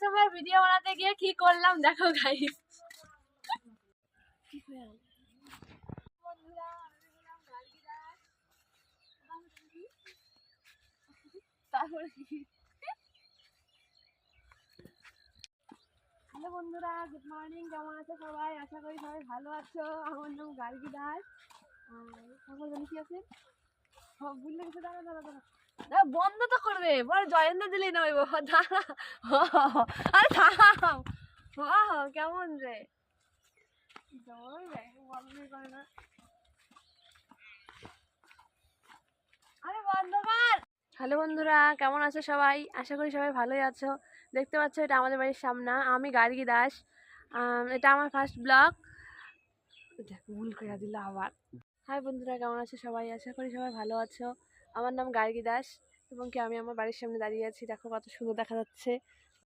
সময় ভিডিও বানাতে গিয়ে কি করলাম দেখো গাইস। তারপরে হ্যালো বন্ধুরা, গুড মর্নিং। কেমন আছো সবাই? আশা করি সবাই ভালো আছো। আমার নাম গার্গী দাস। সকল জানি কি আছে ভুললে কিছু। দাঁড়া দাঁড়া দাঁড়া দাঁড়া, বন্ধ তো করবে, পরে জয়েন্দ্র দিলেই নয় দাঁড়া। আরে থাম। কেমন রে করে না। আরে বন্ধ কর। হ্যালো বন্ধুরা, কেমন আছো সবাই? আশা করি সবাই ভালোই আছো। দেখতে পাচ্ছ এটা আমাদের বাড়ির সামনে, আমি গার্গী দাস। এটা আমার ফার্স্ট ব্লগ। ভুল করে দিল আবার। হাই বন্ধুরা, কেমন আছো সবাই? আশা করি সবাই ভালো আছো। আমার নাম গার্গী দাস এবং কি আমি আমার বাড়ির সামনে দাঁড়িয়ে আছি। দেখো কত সুন্দর দেখা যাচ্ছে।